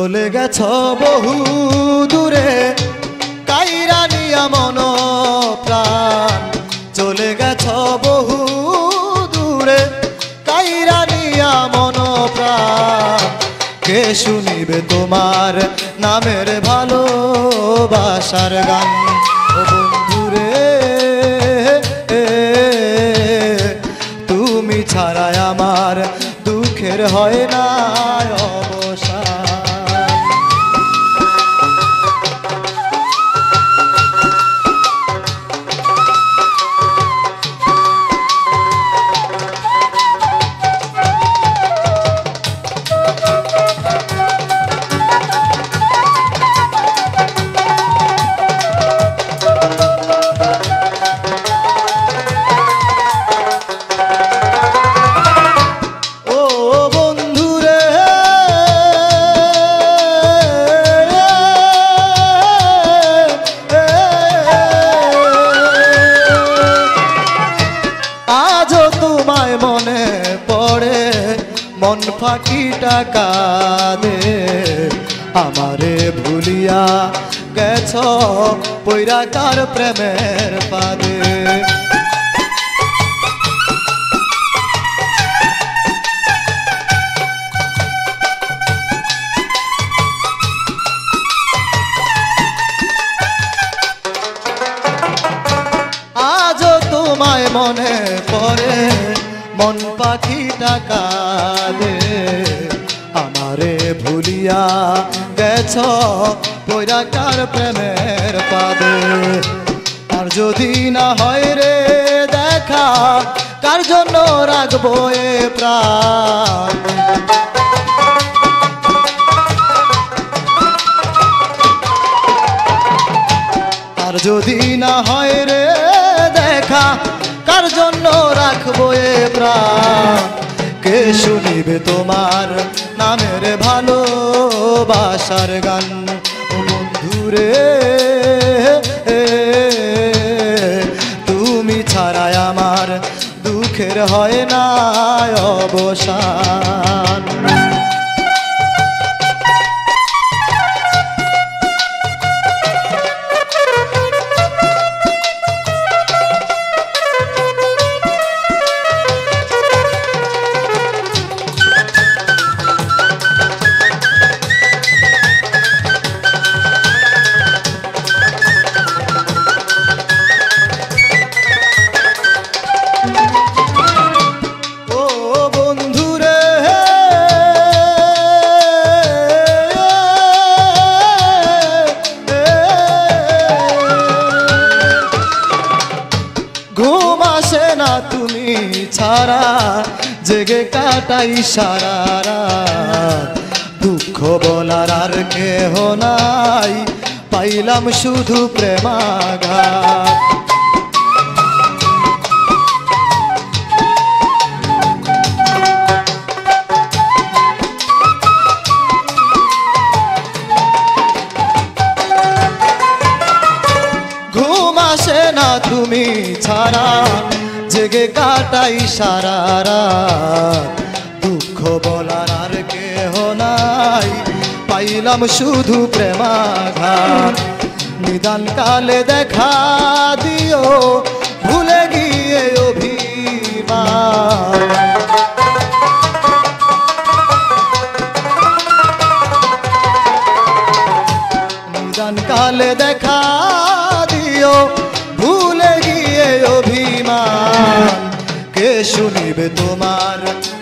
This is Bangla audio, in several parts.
চলে গেছ বহু দূরে কাইরা নিয়া মন প্রাণ চলে গেছ বহু দূরে কাইরা নিয়া মন প্রাণ কে শুনিবে তোমার নামের ভালোবাসার গান ও বন্ধুরে তুমি ছাড়া আমার দুঃখের হয় না অবসান মনে পড়ে মন ফাঁকিটা কাঁদে আমারে ভুলিয়া গেছ পৈরাকার প্রেমের ফাঁদে আজও তোমায় মনে পড়ে মন পাখিটা কাঁদে আমারে ভুলিয়া গেছ পৈরাকার প্রেমের পাদে আর যদি না হয় রে দেখা কার জন্য রাখবো এ প্রাণ আর যদি না হয় রে দেখা কার জন্য রাখবো এ প্রাণ কে শুনিবে তোমার নামের ভালোবাসার গান ও বন্ধুরে তুমি ছাড়া আমার দুঃখের হয় না অবসান ঘুম আসে না তুমি ছাড়া জেগে কাটাই সারা রাত দুঃখ বলার আর কেহ নাই পাইলাম শুধু প্রেমাঘাত ঘুম আসে না তুমি ছাড়া জেগে কাটাই সারা রাত দুঃখ বলার আর কেহ নাই পাইলাম শুধু প্রেমাঘাত নিদান কালে দেখা দিও ভুলে গিয়ে অভিমান নিদান কালে দেখা দিও ভুলে গিয়ে অভিমান কে শুনিবে তোমার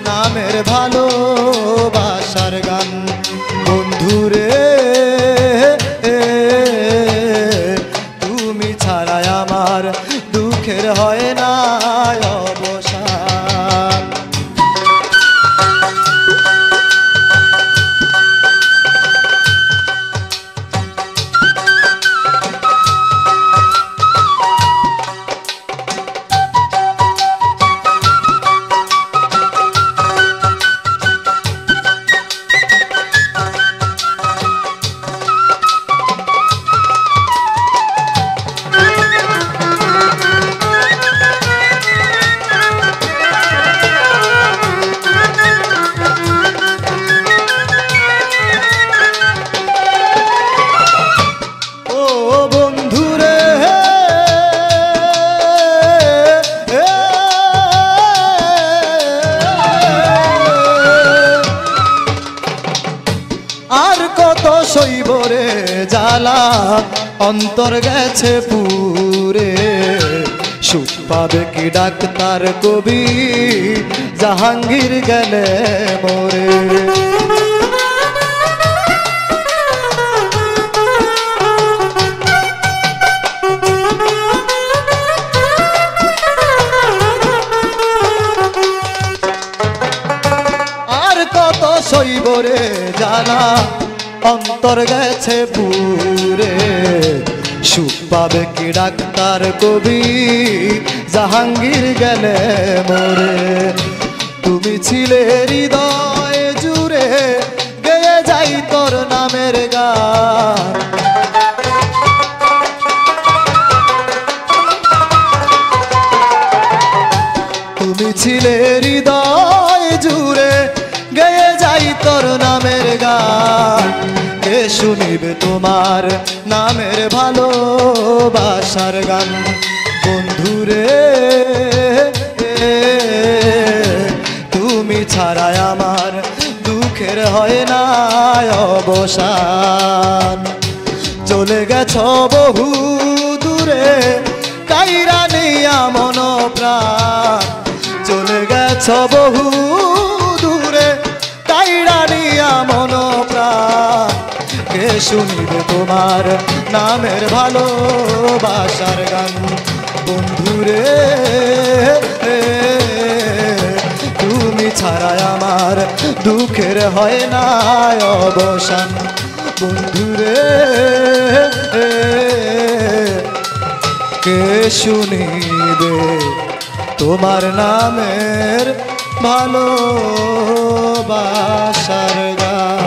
নামের ভালোবাসার গান বন্ধুরে তুমি ছাড়া আমার দুঃখের হয় না অবসান বন্ধুরে আর কত সইব রে জ্বালা অন্তর গেছে পুরে সুখ পাবে কি ডাক্তার কবি জাহাঙ্গীর গেলে মোরে আর কত সইব রে জ্বালা অন্তর গেছে পুরে সুখ পাবে কি ডাক্তার কবি জাহাঙ্গীর গেলে মোরে তুমি ছিলে হৃদয় জুড়ে গেয়ে যাই তোর নামের গান তুমি ছিলে হৃদয় জুড়ে গেয়ে যাই তোর নামের গান কে শুনিবে তোমার নামের ভালোবাসার গান বন্ধুরে তুমি ছাড়া আমার দুঃখের হয় না অবসান চলে গেছ বহু দূরে কাইরা নিয়া মন প্রাণ চলে গেছ বহু দূরে কাইরা নিয়া মন প্রাণ কে শুনিবে তোমার নামের ভালোবাসার গান বন্ধুরে তুমি ছাড়া আমার দুঃখের হয় না অবসান বন্ধুরে কে শুনিবে তোমার নামের ভালোবাসার গান।